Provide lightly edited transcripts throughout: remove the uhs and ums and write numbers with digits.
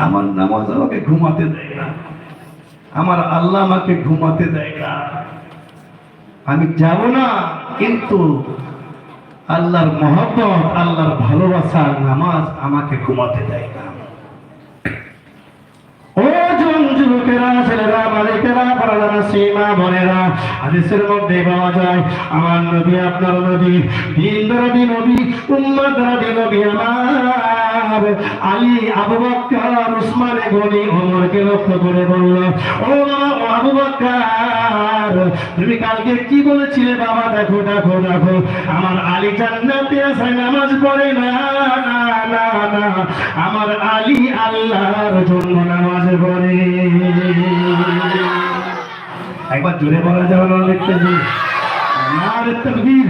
আমার নামাজ আমাকে ঘুমাতে দেয় না, আমার আল্লাহ আমাকে ঘুমাতে দেয় না। আমি যাব না, কিন্তু আল্লাহর মহব্বত, আল্লাহর ভালোবাসা, নামাজ আমাকে ঘুমাতে দেয় না। ও যুবকেরা, ছেলেরা, বালিকেরা, পরাজানা সীমা বোনেরা, হাদিসের মধ্যে পাওয়া যায় আমার নবী, আপনার নবী, দিনদরদি নবী, উম্মতদরদি নবী আমার আলী, আবু বকর, উসমান গনি, ওমরকে লক্ষ্য করে বলল, ও আবু বকর, তুমি কালকে কি বলেছিলে বাবা? দেখো দেখো দেখো, আমার আলী জান্নাতে আছে, নামাজ পড়ে না, না না না, আমার আলী আল্লাহর জন্য নামাজ পড়ে। একবার জোরে বলা যাবে না? দেখতে জি, নারে তাকবীর,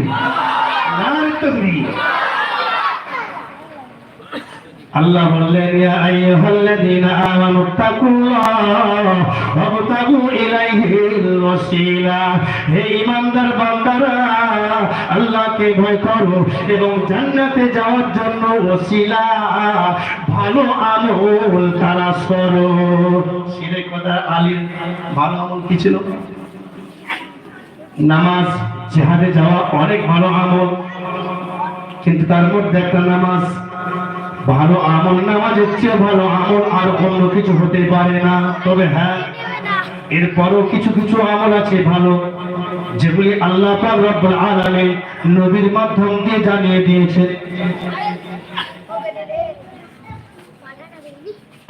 নারে তাকবীর। আল্লাহ বললেন, ইয়া আইয়ুহাল্লাযীনা আমানু তাকুল্লাহ ওয়াবতাগু ইলাইহিল ওয়াসিলা, হে ঈমানদার বান্দারা, আল্লাহকে ভয় করো এবং জান্নাতে যাওয়ার জন্য ওসিলা, ভালো আমল তালাশ করো। সিরে কথা আলীর ভালো আমল কি ছিল? নামাজ, জিহাদে যাওয়া অনেক ভালো আমল, কিন্তু তার মধ্যে একটা নামাজ ভালো আমল। নামাজের চেয়ে ভালো আমল আর অন্য কিছু হতে পারে না। তবে হ্যাঁ, এরপরও কিছু কিছু আমল আছে ভালো, যেগুলি আল্লাহ পাক রব্বুল আলামিন নবীর মাধ্যম দিয়ে জানিয়ে দিয়েছে।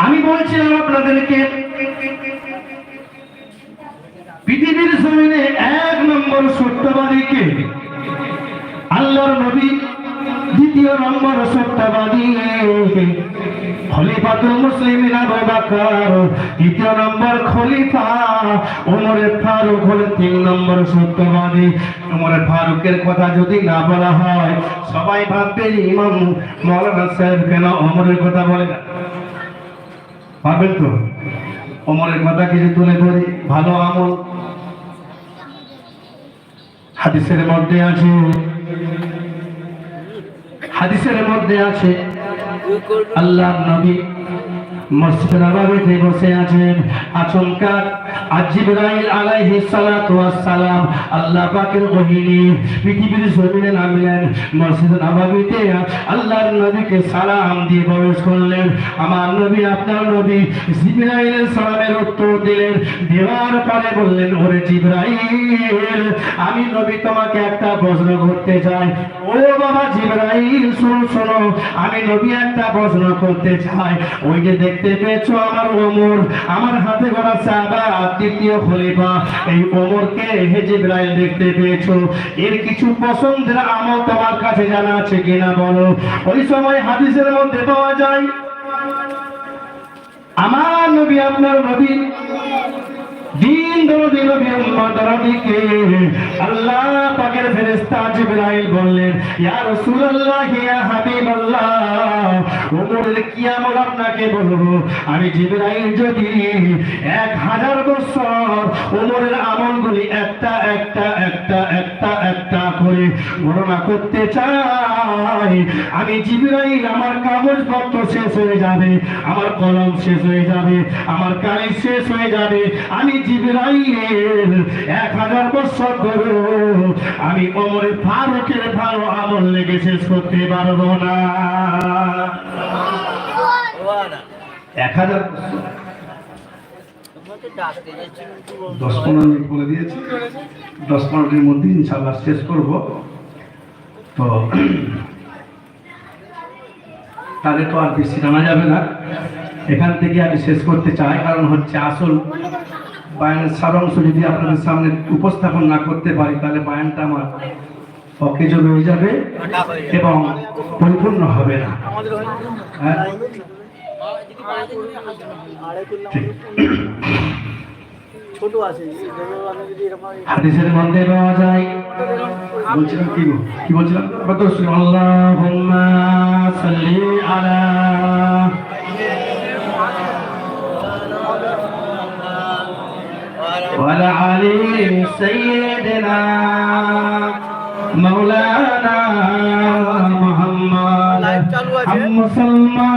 আমি বলছিলাম আপনাদেরকে, পৃথিবীর জমিনে 1 নম্বর সত্যবাদীকে আল্লাহর নবী, 2 নম্বর সত্যবাদী খলিফাতুল মুসলিমিন আবু বকর, 3 নম্বর খলিফা ওমর ফারুক হলেন 3 নম্বর সত্যবাদী। ওমর ফারুকের কথা যদি না বলা হয়, সবাই ভাববে ইমাম মাওলানা সাহেব কেন ওমরের কথা বলে না, ভাবেন তো? ওমরের কথা কিছু তুলে ধরি, ভালো আমল। হাদিসের মধ্যে আছে, হাদিসের মধ্যে আছে আল্লাহর নবী মসজিদে নববীতে বসে আছেন, আচমকা জিবরাইল আলাইহিস সালাতু ওয়াস সালাম আল্লাহ পাকের ওহী পৃথিবীর জমিনে নামলেন। মসজিদে নববীতে আল্লাহর নবীকে সালাম দিয়ে প্রবেশ করলেন। আমার নবী, আপনার নবী জিবরাইলের সালামের উত্তর দিলেন, দেওয়ার পরে বললেন, ওরে জিবরাইল, আমি নবী তোমাকে একটা প্রশ্ন করতে চাই। ও বাবা জিবরাইল, শোনো শোনো, আমি নবী একটা প্রশ্ন করতে চাই। ওই যে দেখতে পেয়েছো আমার ওমর, আমার হাতে গড়া সাহাবা, 2য় খলিফা, এই ওমরকে হে জিবরাইল দেখতে পেয়েছো, এর কিছু পছন্দের আমল তোমার কাছে জানা আছে কিনা বলো। ওই সময় হাদিসের মধ্যে পাওয়া যায় আমার নবী, আপনার নবী, দিনদরদি নবী, উম্মতদরদিকে আল্লাহ পাকের ফেরেশতা জিবরাইল বললেন, ইয়া রাসূলুল্লাহ, ইয়া হাবিবাল্লাহ, ওমরের কি আমল আপনাকে বলবো? আমি জিবরাইল যদি 1000 বছর ওমরের আমলগুলি একটা একটা একটা একটা একটা করে গণনা করতে চাই, আমি জিবরাইল, আমার কাগজপত্র শেষ হয়ে যাবে, আমার কলম শেষ হয়ে যাবে, আমার কালি শেষ হয়ে যাবে। আমি জিবরাইল 1000 বছর ধরে আমি ওমরে ফারুকের ভালো আমল লেগে শেষ করতে পারবো না। 1000 10-15 মিনিট বলে দিয়েছি, 10-15 মিনিটের মধ্যে ইনশাআল্লাহ শেষ করব। তো তাহলে তো আর বেশি জানা যাবে না, এখান থেকে আমি শেষ করতে চাই। কারণ হচ্ছে আসল বায়ানের সারাংশ যদি আপনাদের সামনে উপস্থাপন না করতে পারি, তাহলে বায়ানটা আমার অকেজ হয়ে যাবে এবং পরিপূর্ণ হবে না। হাদিসের মধ্যে পাওয়া যায়, বলছিলাম কি বলছিলাম, আল্লাহুম্মা সাল্লি আলা وعلى آل سيدنا مولانا محمد। हम मुसलमान